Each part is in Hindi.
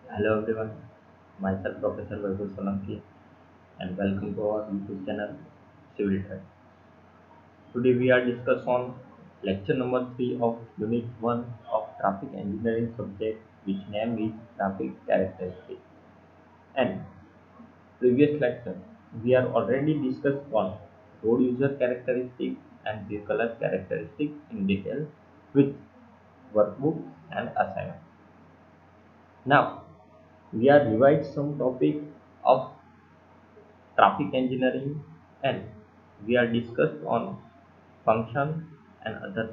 Hello everyone, myself Professor Vaibhav Solanki and welcome to our YouTube channel Civil Track. Today we are discuss on lecture number 3 of Unit 1 of Traffic Engineering subject which name is Traffic Characteristics. And previous lecture we are already discussed on road user characteristics and vehicle characteristics in detail with workbook and assignment. Now we are revise some topic of traffic engineering and we are discussed on function and other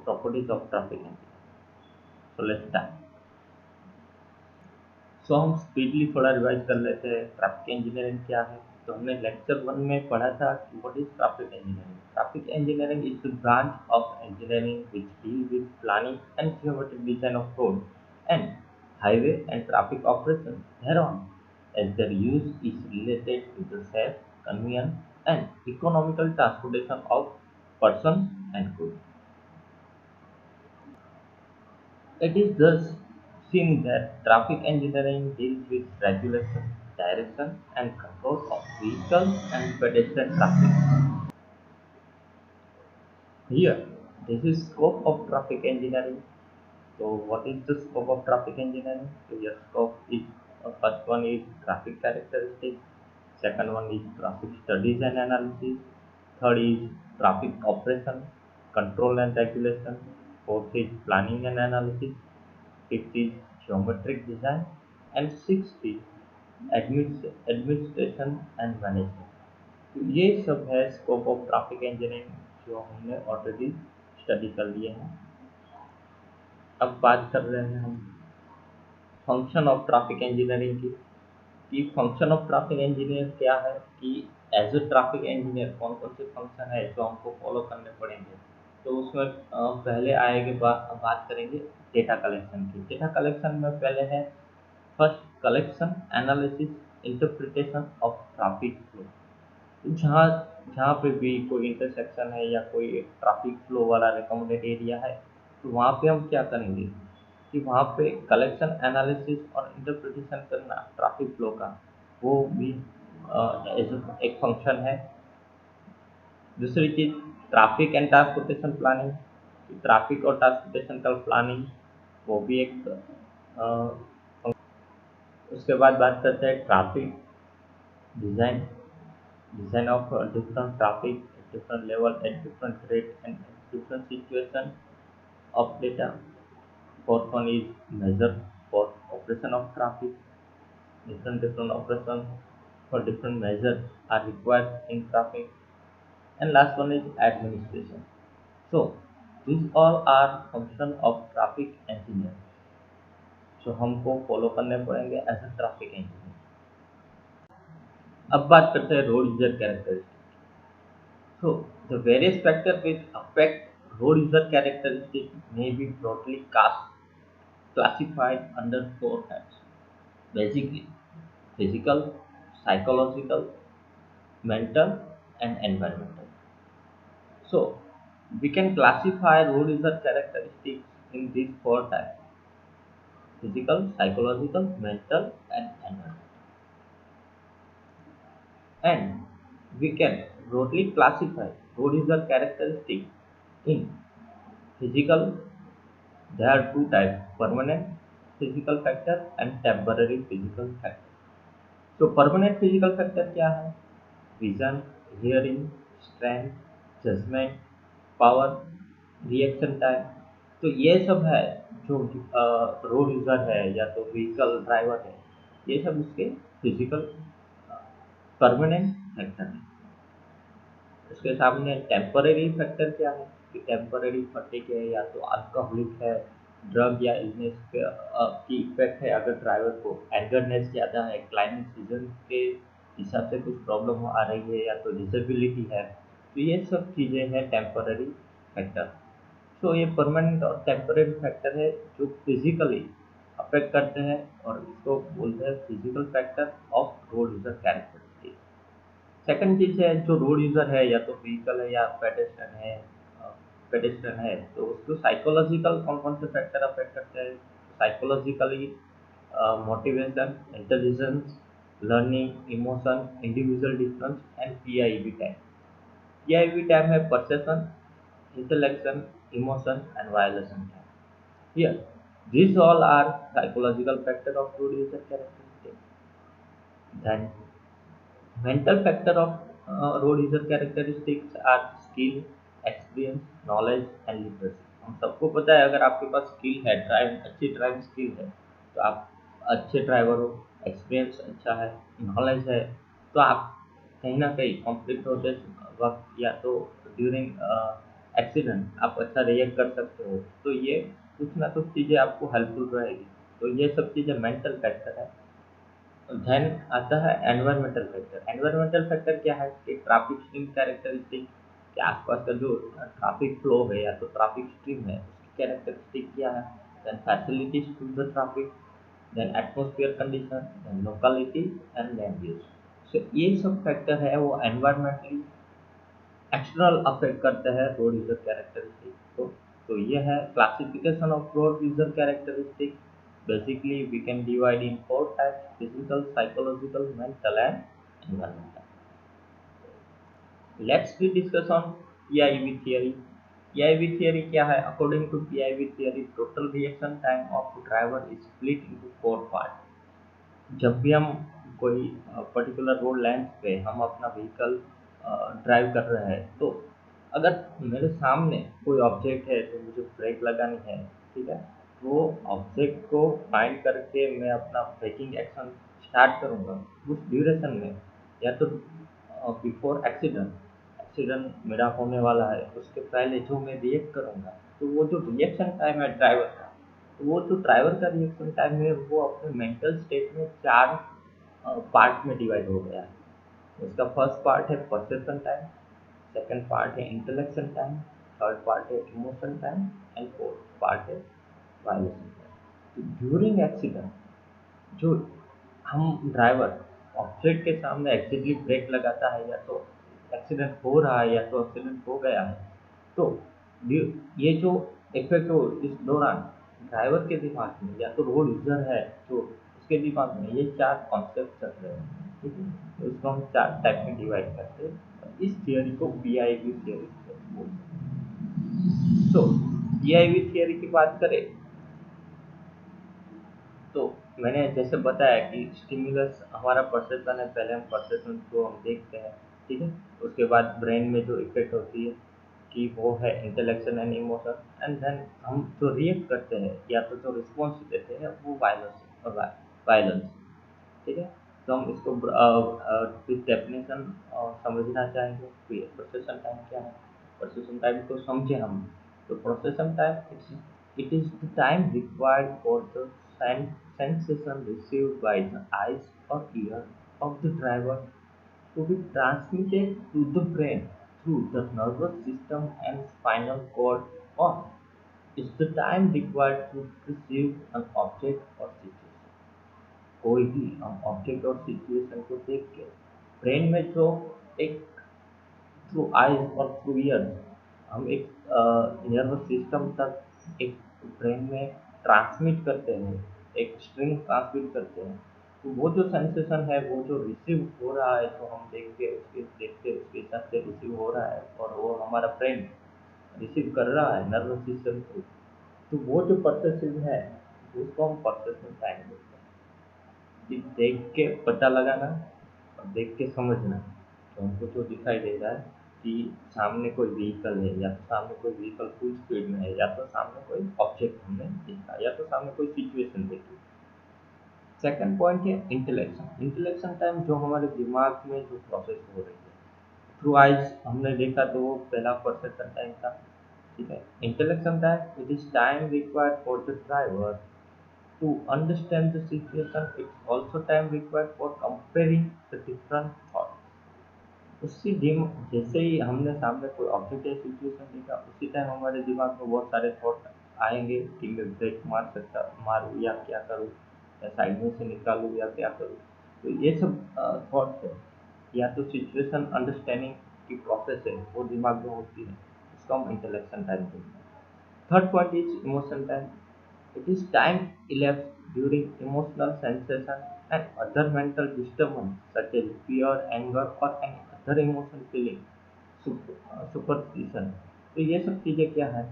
properties of traffic engineering. So let's start. सो हम स्पीडली थोड़ा रिवाइज कर लेते हैं ट्रैफिक इंजीनियरिंग क्या है। तो हमने लेक्चर 1 में पढ़ा था कि what is traffic engineering. Traffic engineering is the branch of engineering which deal with planning and geometric design of road and highway and traffic operations thereon, as their use is related to the safe, convenient, and economical transportation of persons and goods. It is thus seen that traffic engineering deals with regulation, direction, and control of vehicles and pedestrian traffic. Here, this is scope of traffic engineering. So, what is the scope of traffic engineering? So, your scope is first one is traffic characteristics, second one is traffic studies and analysis, third is traffic operation, control and regulation, fourth is planning and analysis, fifth is geometric design, and sixth is administration and management. तो ये सब है स्कोप ऑफ ट्रैफिक इंजीनियरिंग जो हमने ऑलरेडी स्टडी कर लिए हैं। अब बात कर रहे हैं हम फंक्शन ऑफ ट्रैफिक इंजीनियरिंग की कि फंक्शन ऑफ ट्रैफिक इंजीनियर क्या है कि एज अ ट्रैफिक इंजीनियर कौन कौन से फंक्शन है जो हमको फॉलो करने पड़ेंगे। तो उसमें पहले आएगी बात करेंगे डेटा कलेक्शन की। डेटा कलेक्शन में पहले है first collection analysis interpretation of traffic flow. जहाँ जहाँ पे भी कोई इंटरसेक्शन है या कोई ट्रैफिक फ्लो वाला रिकमेंडेड एरिया है तो वहाँ पे हम क्या करेंगे कि वहाँ पे कलेक्शन एनालिसिस और इंटरप्रिटेशन करना ट्रैफिक फ्लो का वो भी एक फंक्शन है। दूसरी चीज traffic and transportation planning, traffic और ट्रांसपोर्टेशन का प्लानिंग वो भी एक उसके बाद बात करते हैं traffic design, design of different traffic at different level at different rate and at different situation of data. Fourth one is measure for operation of traffic. Different operation for different measures are required in traffic. And last one is administration. So these all are function of traffic engineer. So हमको फॉलो करने पड़ेंगे एज अ ट्रैफिक इंजीनियर। अब बात करते हैं road user characteristic. So the various factors which affect road user characteristics may be broadly classified under four types. Basically, physical, psychological, mental, and environmental. So we can classify road user characteristics in these four types: physical, psychological, mental, and environmental. And we can broadly classify road user characteristics in physical. There are two types: permanent physical factor and temporary physical factor. So permanent physical factor क्या है? Vision, hearing, strength, judgment, power, reaction time. तो ये सब है जो रोड यूजर है या तो व्हीकल ड्राइवर है, ये सब उसके फिजिकल परमानेंट फैक्टर है। उसके सामने टेम्पररी फैक्टर क्या है कि टेम्पररी फटीग है या तो अल्कोहलिक है, ड्रग या इलनेस की इफेक्ट है, अगर ड्राइवर को एंगरनेस ज़्यादा है, क्लाइमेट सीजन के हिसाब से कुछ प्रॉब्लम आ रही है या तो डिसेबिलिटी है, तो ये सब चीज़ें हैं टेम्पररी फैक्टर। सो ये परमानेंट और टेम्पररी फैक्टर है जो फिजिकली अफेक्ट करते हैं और इसको बोलते हैं physical factor of road user characteristic. Second चीज है जो रोड यूजर है या तो व्हीकल है या पेडेस्ट्रियन है तो उसको साइकोलॉजिकल कौन कौन से फैक्टर अफेक्ट करते हैं। Psychologically motivation, intelligence, learning, emotion, individual difference, and PIV time. PIV time है perception, intellection, emotion, and violation time. Here, these all are psychological factors of good user characteristics. Then, mental factor of road user characteristics are skill, experience, knowledge, and literacy. हम सबको पता है अगर आपके पास स्किल है, अच्छी ड्राइविंग स्किल है, तो आप अच्छे ड्राइवर हो, एक्सपीरियंस अच्छा है, नॉलेज है, तो आप कहीं ना कहीं कॉन्फ्लिक्ट होते वक्त या तो ड्यूरिंग एक्सीडेंट आप अच्छा रिएक्ट कर सकते हो। तो ये कुछ ना कुछ चीज़ें आपको हेल्पफुल रहेगी। तो ये सब चीज़ें मेंटल फैक्टर है। देन आता है एनवायरमेंटल फैक्टर। एनवायरमेंटल फैक्टर क्या है कि ट्रैफिक स्ट्रीम कैरेक्टरिस्टिक के आसपास का जो ट्रैफिक फ्लो है या तो ट्रैफिक स्ट्रीम है उसकी कैरेक्टरिस्टिक क्या है। Then facilities to the traffic, then atmosphere condition, then locality and land use. So ये सब फैक्टर है वो एनवायरमेंटली एक्सटर्नल अफेक्ट करते हैं रोड यूजर कैरेक्टरिस्टिक को। तो ये है classification of road user characteristic. Basically, we can divide in four types: physical, psychological, mental, and environmental. Let's we discuss on PIV theory. PIV theory क्या है? According to PIV theory, total reaction time of driver is split into four parts. जब भी हम कोई पर्टिकुलर रोड लेंथ पे हम अपना व्हीकल ड्राइव कर रहे हैं, तो अगर मेरे सामने कोई ऑब्जेक्ट है तो मुझे ब्रेक लगानी है, ठीक है, वो ऑब्जेक्ट को फाइंड करके मैं अपना ब्रेकिंग एक्शन स्टार्ट करूँगा उस ड्यूरेशन में, या तो बिफोर एक्सीडेंट एक्सीडेंट मेरा होने वाला है उसके पहले जो मैं रिएक्ट करूँगा, तो वो जो रिएक्शन टाइम है ड्राइवर का, तो वो जो ड्राइवर का रिएक्शन टाइम है वो अपने मेंटल स्टेट में चार पार्ट में डिवाइड हो गया है। उसका फर्स्ट पार्ट है परसेप्शन टाइम, सेकंड पार्ट है इंटेलेक्शन टाइम, थर्ड पार्ट है emotion time, and fourth part है वायलेशन टाइम। तो ड्यूरिंग एक्सीडेंट जो हम ड्राइवर ऑब्जेक्ट के सामने एक्सीडली ब्रेक लगाता है या तो एक्सीडेंट हो रहा है या तो एक्सीडेंट हो गया है, तो ये जो इफेक्ट हो इस दौरान ड्राइवर के दिमाग में या तो रोड यूजर है जो उसके दिमाग में ये चार कॉन्सेप्ट चल रहे हैं, ठीक है, तो इसको हम चार टाइप में डिवाइड करते हैं। इस थियोरी को पीआईवी थियोरी बोलते हैं। तो पीआईवी थियोरी की बात करें तो मैंने जैसे बताया कि स्टिमुलस हमारा परसेप्शन है, पहले हम परसेप्शन को हम देखते हैं, ठीक है, उसके बाद ब्रेन में जो इफेक्ट होती है कि वो है इंटेलेक्शन एंड इमोशन, एंड देन हम जो रिएक्ट करते हैं या तो जो रिस्पॉन्स देते हैं वो वायलेंस, ठीक है। तो हम इसको डेफिनेशन समझना चाहेंगे। प्रोसेसन टाइम क्या है? प्रोसेसन टाइम को समझे हम। तो प्रोसेसन time it is the time required for the sensation received by the eyes or ear of the driver to be transmitted to the brain through the nervous system and spinal cord, or is the time required to perceive an object or situation। कोई भी हम ऑब्जेक्ट और सिचुएशन को देख के ब्रेन में जो एक थ्रू आइज और थ्रू ईयर हम एक नर्वस सिस्टम तक एक ब्रेन में ट्रांसमिट करते हैं, एक स्ट्रिंग ट्रांसमिट करते हैं, तो वो जो सेंसेशन है वो जो रिसीव हो रहा है, तो हम देखते उसके हिसाब से रिसीव हो रहा है और वो हमारा ब्रेन रिसीव कर रहा है नर्वस सिस्टम थ्रू, तो वो जो प्रोसेसिंग है उसको हम प्रोसेसिंग टाइम बोलते हैं। कि देख के पता लगाना और देख के समझना, तो हमको जो दिखाई दे रहा है कि सामने कोई व्हीकल है या तो सामने कोई व्हीकल फुल स्पीड में है या तो सामने कोई ऑब्जेक्ट हमने देखा या तो सामने कोई सिचुएशन देखी। सेकंड पॉइंट है इंटेलेक्शन। इंटेलेक्शन टाइम जो हमारे दिमाग में जो प्रोसेस हो रही है थ्रू आइज हमने देखा, तो वो पहला परसेप्शन टाइम था, ठीक है। Intellection time it is time required for the driver to understand the situation, it's also time required for comparing the different thoughts। उसी दिन जैसे ही हमने सामने कोई ऑब्जेक्ट या सिचुएशन देखा उसी टाइम हमारे दिमाग में बहुत सारे थॉट आएंगे कि मैं ब्रेक मारूँ या क्या करूँ, या साइड में से निकालूँ या क्या करूँ। तो ये सब थॉट्स है या तो सिचुएशन अंडरस्टैंडिंग की प्रोसेस है वो दिमाग में होती है, इसको हम इंटेलेक्शन टाइम बोलते हैं। Third point is emotion time. It is time elapsed during emotional sensation and other mental disturbance such as fear, anger or any other emotion feeling, superstition. तो ये सब चीज़ें क्या है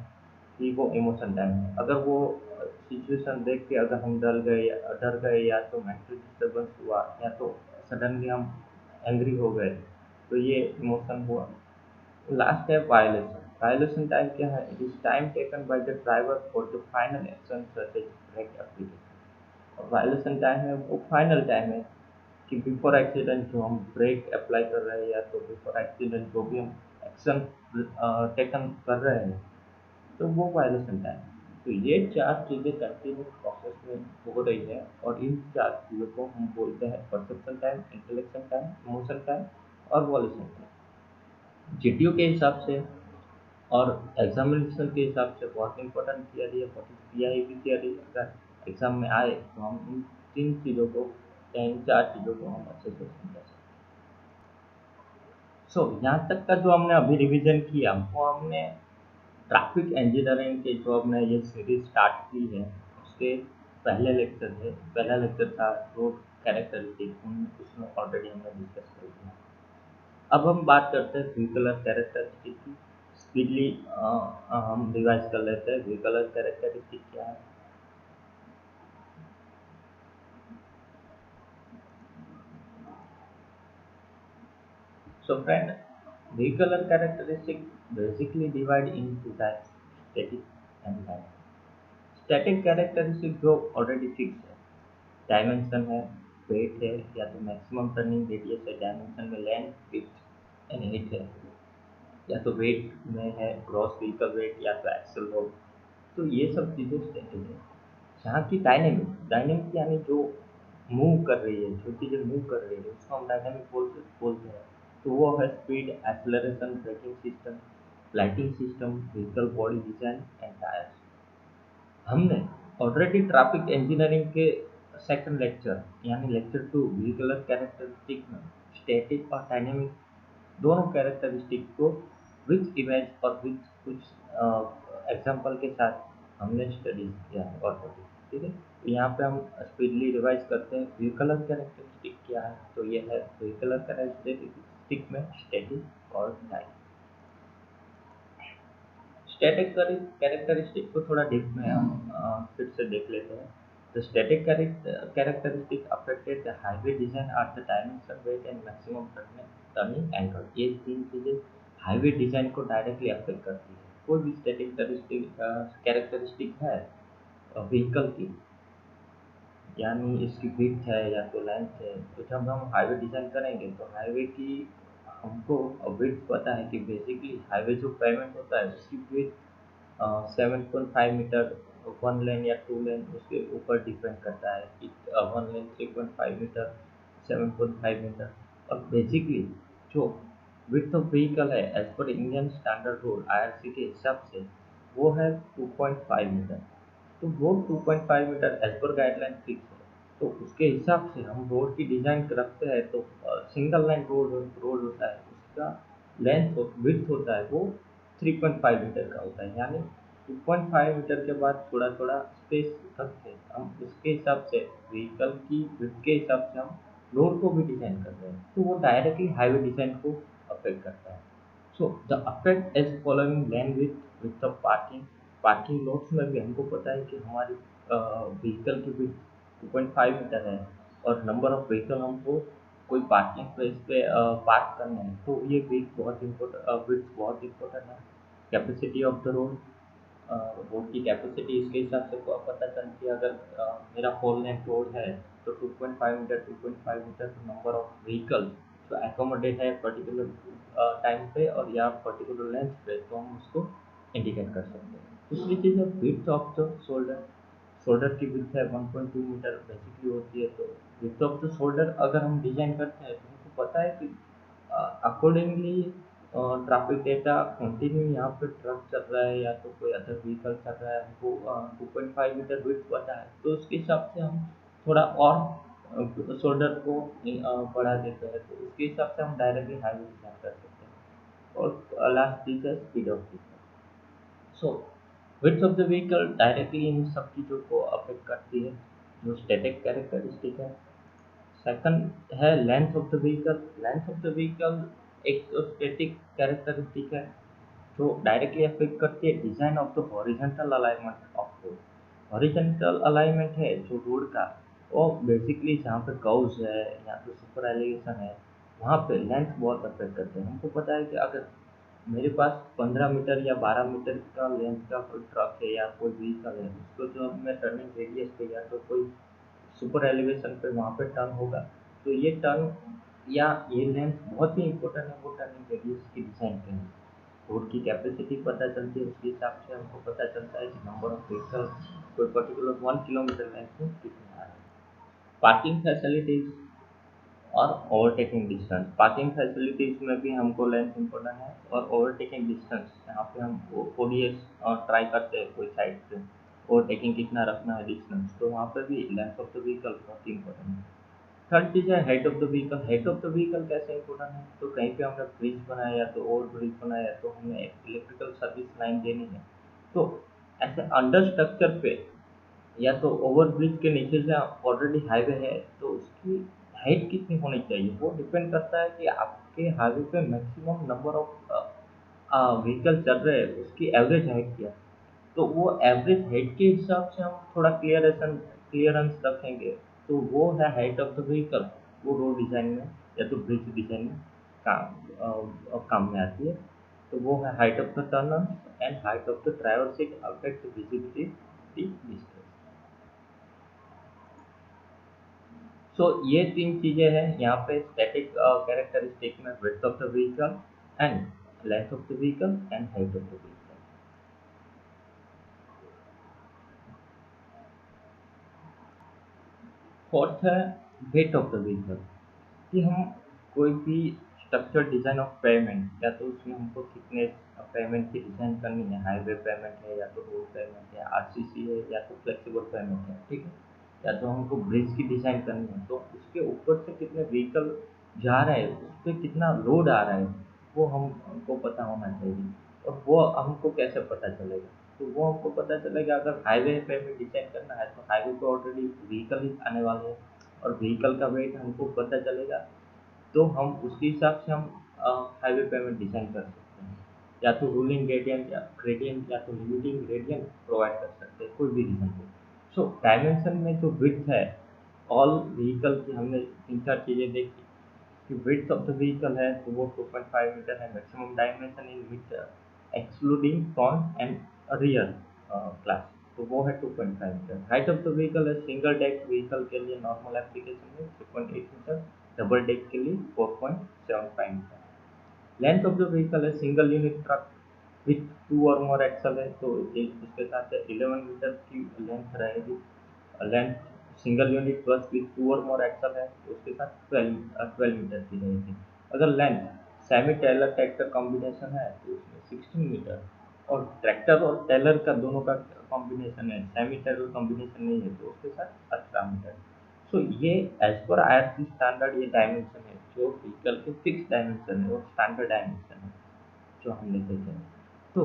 कि वो इमोशन टाइम है। अगर वो सिचुएशन देख के अगर हम डर गए या तो मेंटल डिस्टर्बेंस हुआ या तो सडनली हम एंग्री हो गए, तो ये इमोशन हुआ। लास्ट है वायलेशन। वायलेशन टाइम क्या है? It is time taken by the driver for the final action such as brake application. और वायलेशन टाइम है वो फाइनल टाइम है कि बिफोर एक्सीडेंट जो हम ब्रेक अप्लाई कर रहे हैं या तो बिफोर एक्सीडेंट जो भी हम एक्शन टेकन कर रहे हैं, तो वो वायलेशन टाइम है। तो ये चार चीज़ें कंटिन्यूस प्रोसेस में हो रही है और इन चार चीज़ों को हम बोलते हैं perception time, intellection time, emotion time और वॉल्यूशन टाइम। जीटीयू के हिसाब से और एग्जामिनेशन के हिसाब से बहुत इंपॉर्टेंट थियरी है, बहुत पीआईबी थियरी। अगर एग्जाम में आए तो हम इन तीन चीज़ों को या इन चार चीज़ों को हम अच्छे से समझ सकते हैं। सो यहाँ तक का जो हमने अभी रिवीजन किया वो हमने ट्रैफिक इंजीनियरिंग के जो हमने ये सीरीज स्टार्ट की है उसके पहले लेक्चर थे। पहला लेक्चर था रोड कैरेक्टरिस्टिक, उसमें ऑलरेडी हमने डिस्कस कर दिया। अब हम बात करते हैं व्हीकलर कैरेक्टरिस्टिक की। स्पीडली हम रिवाइज कर लेते हैं व्हीकलर कैरेक्टरिस्टिक क्या है। So friend, vehicular characteristic basically divide into types, static and dynamic. Static characteristic जो ऑलरेडी फिक्स है, डायमेंशन है, वेट है या तो मैक्सिमम टर्निंग रेडियस है, डायमेंशन में लेंथ, विड्थ एंड हाइट है, या तो वेट में है ग्रॉस व्हीकल वेट या तो एक्सल लोड। तो ये सब चीज़ें स्टैटिक है। जहाँ की डायनेमिक, डायनेमिक यानी जो मूव कर रही है, जो चीज़ें मूव कर रही है उसको हम डायनेमिक बोलते हैं। तो वो है speed, acceleration, braking system, lighting system, vehicle body design and tyres. हमने ऑलरेडी ट्रैफिक इंजीनियरिंग के सेकंड लेक्चर यानी लेक्चर 2 व्हीकलर कैरेक्टरिस्टिक में स्टैटिक और डायनेमिक दोनों कैरेक्टरिस्टिक को विथ इमेज और विथ कुछ एग्जांपल के साथ हमने स्टडी किया है ऑलरेडी। ठीक है, तो यहाँ पे हम स्पीडली रिवाइज करते हैं व्हीकलर कैरेक्टरिस्टिक क्या है। तो ये है व्हीकलर कैरेक्टरिस्टिक में स्टैटिक और डायनेमिक। स्टैटिक कैरेक्टरिस्टिक को थोड़ा डीप में हम फिर से देख लेते हैं। तो static characteristic affected the highway design are the dimension, weight and maximum turning angle. ये तीन चीज़ें हाईवे डिजाइन को डायरेक्टली अफेक्ट करती है। कोई भी स्टैटिक कैरेक्टरिस्टिक है व्हीकल की, यानी इसकी विड्थ है या तो लेंथ है, तो जब हम हाईवे डिज़ाइन करेंगे तो हाईवे की हमको विड्थ पता है कि बेसिकली हाईवे जो पेमेंट होता है उसकी विड्थ 7.5 मीटर, वन लेन या टू लेन उसके ऊपर डिपेंड करता है कि वन लेन 3.5 मीटर, 7.5 मीटर। और बेसिकली जो विड्थ ऑफ व्हीकल है as per Indian standard rule IRC के हिसाब से वो है 2.5 मीटर। तो वो 2.5 metre as per guideline fix है। तो उसके हिसाब से हम रोड की डिज़ाइन रखते हैं। तो सिंगल लाइन रोड होता है, उसका लेंथ विड्थ होता है वो 3.5 मीटर का होता है। यानी 2.5 मीटर के बाद थोड़ा थोड़ा स्पेस रख के हम उसके हिसाब से व्हीकल की विड्थ के हिसाब से हम रोड को भी डिज़ाइन कर रहे हैं, तो वो डायरेक्टली हाईवे डिज़ाइन को अफेक्ट करता है। So the affect is following lane width of parking. Parking lots में भी हमको पता है कि हमारी व्हीकल की विड्थ 2.5 मीटर है और नंबर ऑफ व्हीकल हमको कोई पार्किंग प्लेस पे पार्क करना है, तो ये विड्थ बहुत इम्पोर्टेंट, विड्थ बहुत इम्पोर्टेंट है। Capacity of the road, road की कैपेसिटी इसके हिसाब से पता चलती है। अगर मेरा 4 लेन रोड है तो 2.5 मीटर नंबर ऑफ व्हीकल जो एकोमोडेट है पर्टिकुलर टाइम पे और या पर्टिकुलर लेंथ पे, तो हम उसको इंडिकेट कर सकते हैं। दूसरी चीज़ है width of the shoulder. Shoulder की विड्थ है 1.2 मीटर बेसिकली होती है। तो विड्थ ऑफ द शोल्डर अगर हम डिजाइन करते हैं तो हमको पता है कि अकॉर्डिंगली ट्रैफिक डेटा कंटिन्यू यहाँ पे ट्रक चल रहा है या तो कोई अदर व्हीकल चल रहा है, हमको 2.5 मीटर विड्थ पता है, तो उसके हिसाब से हम थोड़ा और शोल्डर को बढ़ा देते हैं। तो उसके हिसाब से हम डायरेक्टली हाईवे डिजाइन कर सकते हैं। और लास्ट चीज़ है speed of vehicle. So width of the vehicle directly in सब चीज़ों को अफेक्ट करती है, जो स्टैटिक कैरेक्टरिस्टिक है। सेकंड है length of the vehicle. Length of the vehicle एक स्टैटिक कैरेक्टरिस्टिक है जो डायरेक्टली अफेक्ट करती है design of the horizontal alignment of road. Horizontal alignment है जो रोड का, वो बेसिकली जहाँ पे कर्व्स है या तो सुपर एलिवेशन है, वहाँ पे लेंथ बहुत अफेक्ट करते हैं। हमको पता है कि अगर मेरे पास 15 मीटर या 12 मीटर का लेंथ का कोई ट्रक है या कोई व्हीकल है, उसको जो मैं टर्निंग रेडियस पे या तो कोई सुपर एलिवेशन पे वहाँ पे टर्न होगा, तो ये टर्न या ये लेंथ बहुत ही इंपॉर्टेंट है वो टर्निंग रेडियस की डिजाइन के लिए। रोड की कैपेसिटी पता चलती है, उसके हिसाब से हमको पता चलता है कि नंबर ऑफ व्हीकल कोई पर्टिकुलर 1 किलोमीटर लेंथ में कितने आ रहे हैं। पार्किंग फैसिलिटीज और ओवरटेकिंग डिस्टेंस। पार्किंग फैसिलिटीज में भी हमको लेंथ इम्पोर्टेंट है, और ओवरटेकिंग डिस्टेंस यहाँ पे हम ओडीएस ट्राई करते हैं कोई साइड से ओवरटेकिंग कितना रखना है डिस्टेंस, तो वहाँ पे भी लेंथ ऑफ द व्हीकल बहुत इंपॉर्टेंट है। थर्ड चीज़ है height of the vehicle. Height of the vehicle कैसे इंपॉर्टेंट है, तो कहीं पे हमने ब्रिज बनाया या तो ओवर ब्रिज बनाया तो हमें इलेक्ट्रिकल सर्विस लाइन देनी है, तो ऐसे अंडर स्ट्रक्चर पे या तो ओवर ब्रिज के नीचे से ऑलरेडी हाईवे है तो उसकी हाइट कितनी होनी चाहिए, वो डिपेंड करता है कि आपके हाईवे पे मैक्सिमम नंबर ऑफ व्हीकल चल रहे हैं उसकी एवरेज हाइट क्या है। तो वो एवरेज हाइट के हिसाब से हम थोड़ा क्लियरेंस रखेंगे, तो वो है हाइट ऑफ द व्हीकल। वो रोड डिज़ाइन में या तो ब्रिज डिज़ाइन में काम में आती है। तो वो है height of the turner and height of the driver seat affect visibility distance. So ये तीन चीज़ें हैं यहाँ पे स्टैटिक कैरेक्टरिस्टिक में, width of the vehicle and length of the vehicle and height of the vehicle. Fourth है वेट ऑफ द व्हीकल, कि हम कोई भी स्ट्रक्चर डिज़ाइन ऑफ पेमेंट या तो उसमें हमको कितने पेमेंट की डिज़ाइन करनी है, हाईवे पेमेंट है या तो रोड पेमेंट है, आरसीसी है या तो फ्लेक्सिबल पेमेंट है, ठीक है, या तो हमको ब्रिज की डिज़ाइन करनी है, तो उसके ऊपर से कितने व्हीकल जा रहे हैं, उस पर कितना लोड आ रहा है, वो हमको पता होना चाहिए। और वो हमको कैसे पता चलेगा, तो वो हमको पता चलेगा अगर हाईवे पे हमें डिज़ाइन करना है तो हाईवे पे ऑलरेडी व्हीकल ही आने वाले हैं और व्हीकल का वेट हमको पता चलेगा, तो हम उसके हिसाब से हम हाईवे पेमेंट डिज़ाइन कर सकते हैं। या तो रूलिंग ग्रेडियंट या तो लिमिटिंग ग्रेडियंट प्रोवाइड कर सकते हैं, कोई भी रीज़न हो। सो डायमेंशन में जो विड्थ है ऑल व्हीकल की, हमने तीन चार चीज़ें देखी कि विड्थ ऑफ द व्हीकल है तो वो 2.5 मीटर है maximum dimension in metre excluding front and rear class, तो वो है 2.5 metre. Height of the vehicle है सिंगल डेक व्हीकल के लिए नॉर्मल एप्लीकेशन में 3.8 मीटर, डबल डेक के लिए 4.75 meter. Length of the vehicle है single unit truck with two और मोर एक्सल है तो इसके साथ 11 मीटर की लेंथ रहेगी। लेंथ सिंगल यूनिट बस विथ टू और मोर एक्सल है तो उसके साथ 12 मीटर की रहेगी। अगर length semi trailer tractor combination है तो उसमें 16 मीटर, और ट्रैक्टर और टेलर का दोनों का कॉम्बिनेशन है, सेमी टेलर कॉम्बिनेशन नहीं है तो उसके साथ 18 मीटर। सो ये एज पर आईआरसी स्टैंडर्ड ये डायमेंशन है जो व्हीकल के फिक्स डायमेंशन है और स्टैंडर्ड डायमेंशन है जो हमने देखे हैं। तो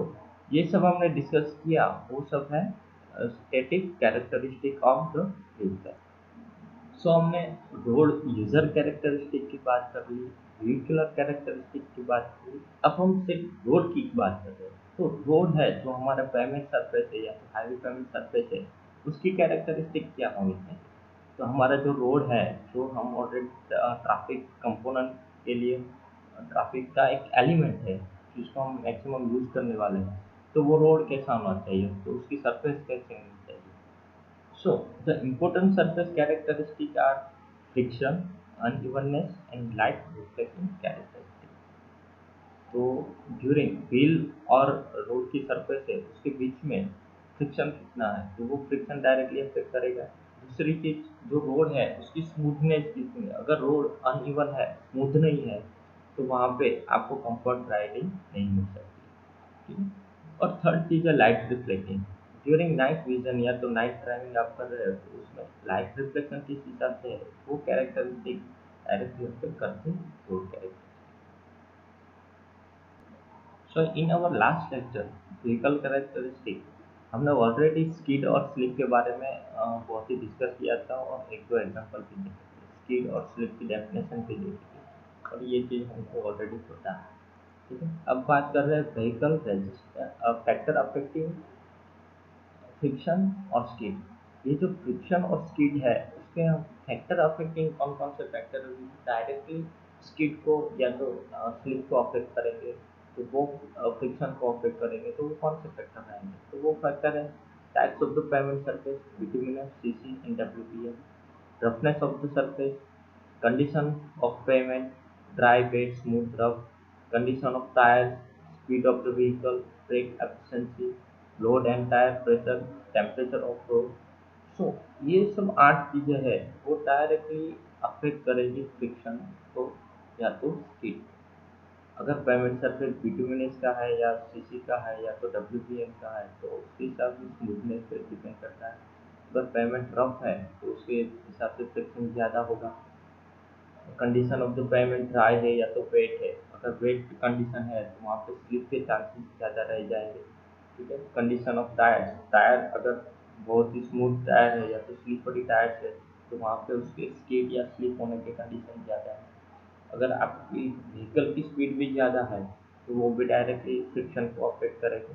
ये सब हमने डिस्कस किया, वो सब है static characteristic of the vehicle. So हमने रोड यूजर कैरेक्टरिस्टिक की बात कर ली, व्हीकुलर कैरेक्टरिस्टिक की बात कर ली, अब हम सिर्फ रोड की बात कर रहे हैं। तो रोड है जो हमारा पेमेंट सरफेस है या तो हाईवे पेमेंट सरफेस है, उसकी कैरेक्टरिस्टिक क्या होनी चाहिए। तो हमारा जो रोड है, जो हम ऑलरेडी ट्रैफिक कंपोनेंट के लिए ट्रैफिक का एक एलिमेंट है जिसको हम मैक्सिमम यूज करने वाले हैं, तो वो रोड कैसा होना चाहिए, तो उसकी सरफेस कैसे होनी चाहिए। So, the important surface characteristics are friction, unevenness, and light reflecting characteristics. तो ड्यूरिंग व्हील और रोड की सरफेस है उसके बीच में फ्रिक्शन कितना है, तो वो फ्रिक्शन डायरेक्टली अफेक्ट करेगा। दूसरी चीज जो रोड है उसकी स्मूथनेस कितनी है, अगर रोड अनइवन है, स्मूथ नहीं है, तो वहाँ पे आपको कंफर्ट राइडिंग नहीं मिल सकती, ठीक है। और थर्ड चीज है light reflecting. During night vision या तो नाइट ड्राइविंग आप कर रहे हो तो उसमें लाइट रिफ्लेक्शन किस हिसाब से है, वो कैरेक्टरिस्टिक डायरेक्टली अफेक्ट करते हैं road character. So in our last lecture, vehicle characteristic, हमने ऑलरेडी स्किड और स्लिप के बारे में बहुत ही डिस्कस किया था और एक दो एग्जांपल भी देखे थे। स्किड और स्लिप की डेफिनेशन भी देखी थी और ये चीज़ हमको ऑलरेडी पता है। ठीक है, अब बात कर रहे हैं vehicle register factor affecting friction और स्किड। ये जो फ्रिक्शन और स्किड है उसके हम फैक्टर अफेक्टिंग कौन कौन से फैक्टर डायरेक्टली स्किड को या तो स्लिप को अफेक्ट करेंगे, तो वो फ्रिक्शन को अफेक्ट करेंगे, तो वो कौन से फैक्टर आएंगे? तो वो फैक्टर है types of the payment surface, bituminous, CC and WPM, roughness of the surface, condition of payment, dry bed, smooth rough, condition of tires, speed of the vehicle, brake efficiency, load and tire pressure, temperature of road. So ये सब 8 चीजें हैं वो डायरेक्टली अफेक्ट करेगी फ्रिक्शन को या तो स्पीड। अगर पेमेंट सरफेस बिटुमिनस का है या सीसी का है या तो डब्ल्यूपीएम का है तो उसके हिसाब से स्मूथनेस पे डिपेंड करता है। अगर पेमेंट रफ है तो उसके हिसाब से फ्रिक्शन ज़्यादा होगा। Condition of the payment dry है या तो वेट है, अगर वेट कंडीशन है तो वहाँ पे स्लिप के चांसेस ज़्यादा रह जाएंगे। ठीक है, कंडीशन ऑफ टायर, टायर अगर बहुत ही स्मूथ टायर है या तो स्लिपरी टायर है तो वहाँ पे उसके स्किड या स्लिप होने के कंडीशन ज़्यादा है। अगर आपकी व्हीकल की स्पीड भी ज़्यादा है तो वो भी डायरेक्टली फ्रिक्शन को अफेक्ट करेगी।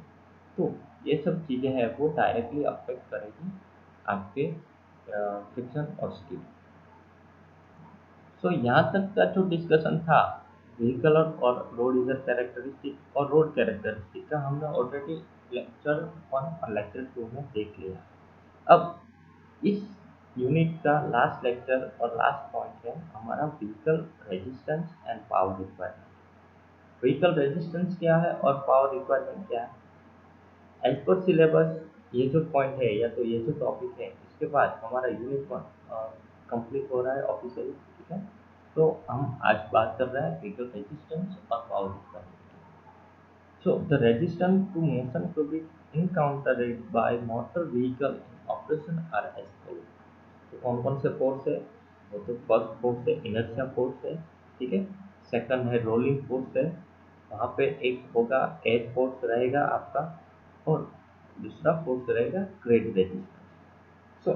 तो ये सब चीज़ें हैं वो डायरेक्टली अफेक्ट करेगी आपके फ्रिक्शन और स्पीड। तो यहाँ तक का जो डिस्कशन था व्हीकल और रोड यूजर कैरेक्टरिस्टिक और रोड कैरेक्टरिस्टिक का हमने ऑलरेडी लेक्चर 1 और लेक्चर 2 में देख लिया। अब इस यूनिट का लास्ट लेक्चर और लास्ट पॉइंट है हमारा vehicle resistance and power requirement. Vehicle resistance क्या है और पावर रिक्वायरमेंट क्या है? एज पर सिलेबस ये जो पॉइंट है या तो ये जो टॉपिक है इसके बाद हमारा यूनिट 1 कंप्लीट हो रहा है ऑफिशियली। ठीक है, तो हम आज बात कर रहे हैं व्हीकल रेजिस्टेंस और power requirement. So the resistance to motion to be encountered by motor vehicle in operation are as follows। तो कौन कौन से फोर्स है? वो तो फर्स्ट फोर्स है इनर्शिया फोर्स है। ठीक है, सेकंड है रोलिंग फोर्स है, वहाँ पे एक होगा एज फोर्स रहेगा आपका और दूसरा फोर्स रहेगा ग्रेड रेजिस्टेंस। सो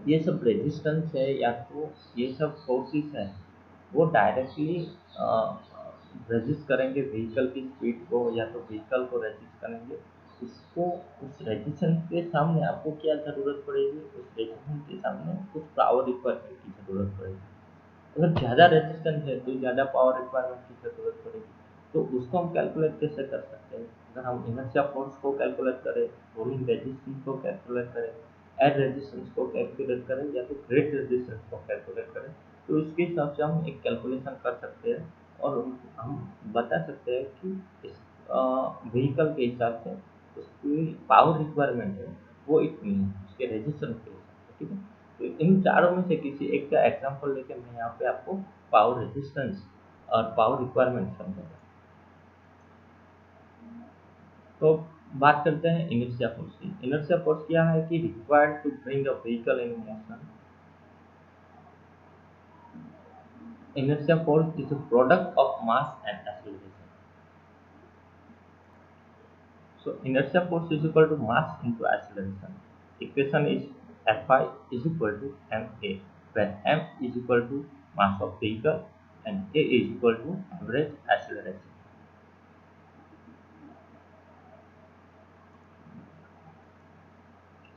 ये सब रेजिस्टेंस है या तो ये सब फोर्सेस है वो डायरेक्टली रेजिस्ट करेंगे व्हीकल की स्पीड को या तो व्हीकल को रेजिस्ट करेंगे। इसको उस रेजिस्टेंस के सामने आपको क्या ज़रूरत पड़ेगी? उस रेजिस्टेंस के सामने कुछ पावर रिक्वायरमेंट की ज़रूरत पड़ेगी। अगर ज़्यादा रेजिस्टेंस है तो ज़्यादा पावर रिक्वायरमेंट की ज़रूरत पड़ेगी। तो उसको हम कैलकुलेट कैसे कर सकते हैं? अगर हम इनर्शिया फोर्स को कैलकुलेट करें, रोलिंग रेजिस्टेंस को कैलकुलेट करें, एयर रेजिस्टेंस को कैलकुलेट करें या तो ग्रेड रेजिस्टेंस को कैलकुलेट करें, तो उसके हिसाब से हम एक कैलकुलेशन कर सकते हैं और हम बता सकते हैं कि इस व्हीकल के हिसाब से उसकी पावर रिक्वायरमेंट है वो इतनी है उसके रेजिस्टेंस के हिसाब से। ठीक है, तो इन चारों में से किसी एक का एग्जांपल लेके मैं यहाँ पे आपको पावर रेजिस्टेंस और पावर रिक्वायरमेंट समझाऊंगा। तो बात करते हैं इनर्शिया फोर्स की। इनर्शिया फोर्स क्या है कि required to bring a vehicle in motion. Inertia force is a product of mass and acceleration. So inertia force is equal to mass into acceleration. Equation is Fi is equal to ma, where m is equal to mass of vehicle and a is equal to average acceleration.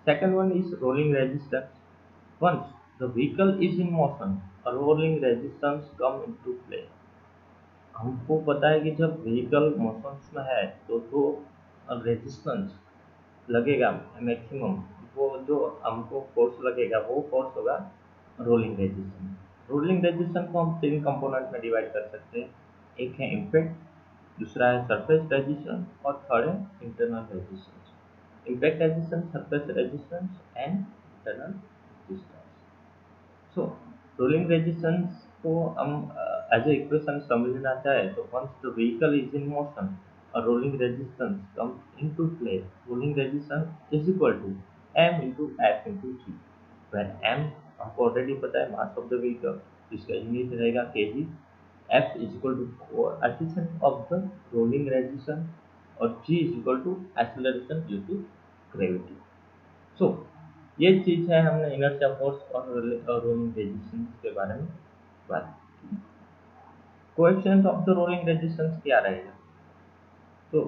Second one is rolling resistance. Once the vehicle is in motion, a rolling resistance come into play. हमको पता है कि जब व्हीकल मोशंस में है तो जो रेजिस्टेंस लगेगा मैक्सिमम, वो जो हमको फोर्स लगेगा वो फोर्स होगा रोलिंग रेजिस्टेंस। रोलिंग रेजिस्टेंस को हम 3 कंपोनेंट में डिवाइड कर सकते हैं। एक है इम्पैक्ट, दूसरा है सरफेस रेजिस्टेंस और थर्ड है internal resistance. Impact resistance, surface resistance and internal resistance. So rolling resistance को हम एज ए इक्वेशन समझना चाहे तो once the vehicle is in motion a rolling resistance comes into play. Rolling resistance is equal to m into f into g, where m हमको ऑलरेडी पता है मास ऑफ द व्हीकल, जिसका यूनिट रहेगा kg। f is equal to coefficient of the rolling resistance और g is equal to acceleration due to gravity. So ये चीज़ है, हमने इनर्शिया फोर्स और रोलिंग रेजिस्टेंस के बारे में बात की। Coefficient of the rolling resistance क्या रहेगा? तो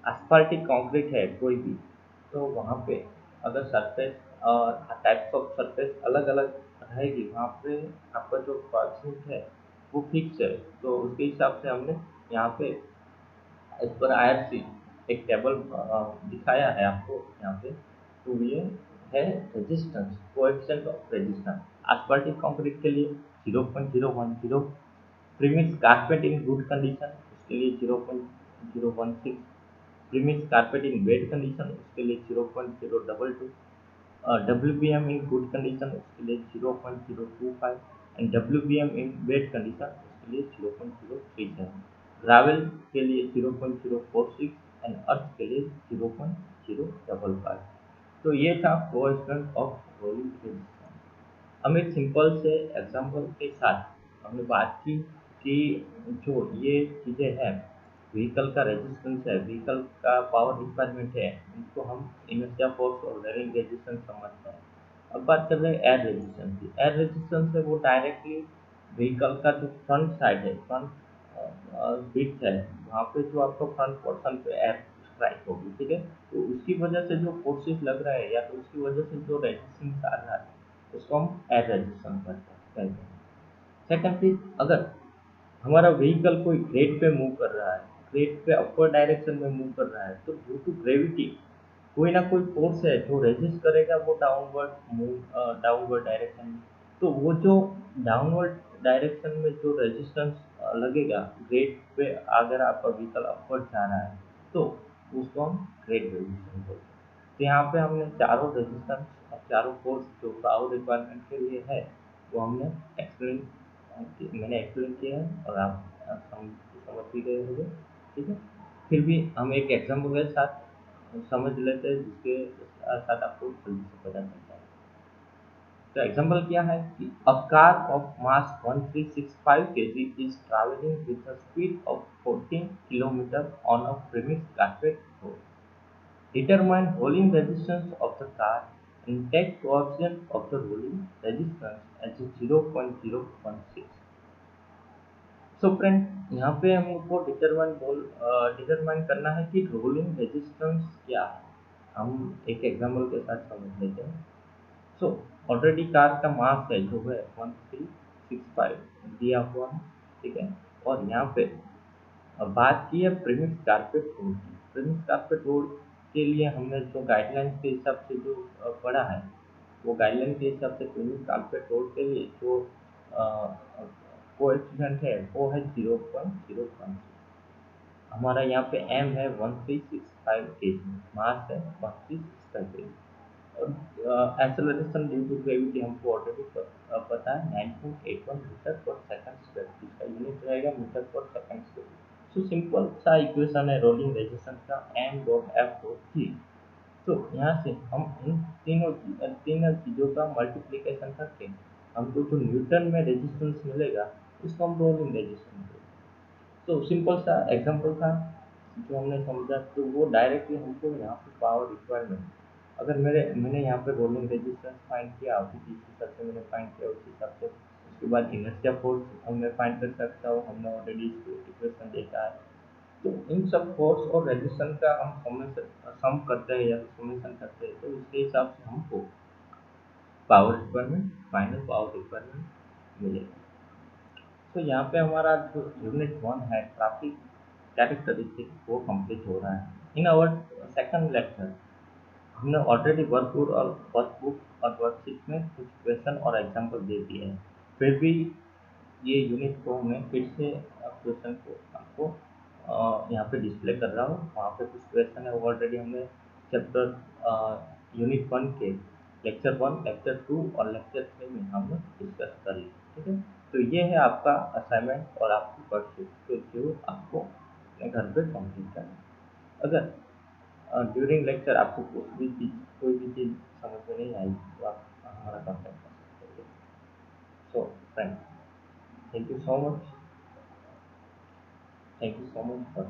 एस्फाल्टिक कंक्रीट है कोई भी, तो वहाँ पे अगर सरफेस और टाइप्स ऑफ सरफेस अलग अलग रहेगी, वहाँ पे आपका जो कोएफिशिएंट है वो फिक्स है। तो उसके हिसाब से हमने यहाँ पे एज पर IRC एक टेबल दिखाया है आपको यहाँ पे। तो ये है resistance, coefficient of resistance. Asphaltic concrete के लिए 0.010, premix carpet in good condition उसके लिए 0.016, premix carpet in wet condition उसके लिए 0.022, WBM इन गुड कंडीशन उसके लिए 0.025 and WBM in wet condition उसके लिए 0.037, ग्रावेल के लिए 0.046 एंड अर्थ के लिए 0.055। तो ये था कोएफिशिएंट ऑफ रोलिंग रेजिस्टेंस। हम एक सिंपल से एग्जांपल के साथ हमने बात की कि जो ये चीज़ें हैं, व्हीकल का रेजिस्टेंस है, व्हीकल का पावर रिक्वायरमेंट है, इनको हम इनर्शिया फोर्स और वेरिंग रेजिस्टेंस समझते हैं। अब बात कर रहे हैं एयर रेजिस्टेंस की। एयर रेजिस्टेंस है वो डायरेक्टली व्हीकल का जो फ्रंट साइड है, फ्रंट विड्थ है, वहाँ पे जो आपको फ्रंट पोर्शन पे एयर स्ट्राइक होगी, ठीक है। तो उसकी वजह से जो फोर्सेस लग रहा है या तो उसकी वजह से जो रेजिस्टेंस आ रहा है, उसको हम एयर रेजिस्टेंस कहते हैं। सेकेंडली, अगर हमारा व्हीकल कोई ग्रेड पे मूव कर रहा है, ग्रेड पे अपवर्ड डायरेक्शन में मूव कर रहा है, तो ड्यू टू ग्रेविटी कोई ना कोई फोर्स है जो रेजिस्ट करेगा वो डाउनवर्ड मूव, डाउनवर्ड डायरेक्शन में। तो वो जो डाउनवर्ड डायरेक्शन में जो रेजिस्टेंस लगेगा ग्रेड पे, अगर आपका व्हीकल अपवर्ड जा रहा है तो उसको हम ग्रेड रेजिस्टेंस बोलते हैं। तो यहाँ पे हमने चारों रेजिस्टेंस और चारों फोर्स जो पावर रिक्वायरमेंट के लिए है वो हमने मैंने एक्सप्लेन किया है और आप समझ भी गए होंगे, ठीक है। फिर भी हम एक एग्जाम्पल के साथ समझ लेते हैं जिसके साथ आपको जल्दी से पता चलता है। तो एग्जाम्पल क्या है कि a car of mass 1365 kg is travelling with a speed of 14 kilometre on a premix carpet road. Determine rolling resistance of the car and take coefficient of the rolling resistance as 0.016। So friend, यहाँ पे हमको डिटरमाइन करना है कि रोलिंग रेजिस्टेंस क्या है। हम एक एग्जाम्पल के साथ समझ लेते हैं। सो ऑलरेडी कार का मास है जो है 1365 दिया हुआ है, ठीक है। और यहाँ पे बात की है प्रीमिक्स कारपेट रोड की। प्रीमिक्स कारपेट रोड के लिए हमने जो गाइडलाइंस के हिसाब से जो पढ़ा है, वो गाइडलाइन के हिसाब से प्रीमिक्स कारपेट रोड के लिए जो कोएफिशिएंट है वो है 0.016। हमारा यहाँ पे एम है 1365 kg, मास है 1365 kg, और एक्सेलरेशन ड्यू टू ग्रेविटी हमको ऑलरेडी पता है 9.81 मीटर पर सेकंड स्क्वायर, जिसका यूनिट रहेगा metre per second square. So simple सा इक्वेशन है रोलिंग रेजिस्टेंस का, M dot F dot G. तो यहाँ से हम इन तीनों चीज़ों का मल्टीप्लिकेशन करके हमको जो न्यूटन में रेजिस्टेंस मिलेगा उसको हम रोलिंग रेजिस्टेंस बोलते हैं। तो सिंपल सा एग्जांपल था जो हमने समझा, तो वो डायरेक्टली हमको यहाँ पे पावर रिक्वायरमेंट, अगर मैंने यहाँ पे रोलिंग रेजिस्टेंस फाइंड किया, अभी जिस हिसाब से मैंने फाइंड किया उस हिसाब से उसके बाद इनर्शिया फोर्स मैं फाइंड कर सकता हूँ, हमने ऑलरेडी इक्वेशन देखा है। तो इन सब फोर्स और रेजिस्टेंस का हम सम करते हैं या समेशन करते हैं, तो उसके हिसाब से हमको power requirement, final power requirement मिलेगा। तो यहाँ पे हमारा जो यूनिट 1 है ट्रैफिक कैरेक्टरिस्टिक वो कंप्लीट हो रहा है। इन आवर सेकंड लेक्चर हमने ऑलरेडी वर्कबुक और वर्कशीट में कुछ क्वेश्चन और एग्जांपल दे दिए हैं। फिर भी ये यूनिट को मैं फिर से क्वेश्चन को आपको यहाँ पे डिस्प्ले कर रहा हूँ। वहाँ पे कुछ क्वेश्चन है वो ऑलरेडी हमने चैप्टर यूनिट 1 के लेक्चर 1, लेक्चर 2 और लेक्चर 3 में हमने डिस्कस कर लिया, ठीक है। तो ये है आपका असाइनमेंट और आपकी वर्कशीट, तो जो आपको अपने घर पे कंप्लीट करना है। अगर ड्यूरिंग लेक्चर आपको कोई भी चीज़ समझ में नहीं आई तो आप हमारा कॉन्टैक्ट कर सकते हैं। So friend, thank you so much, thank you so much for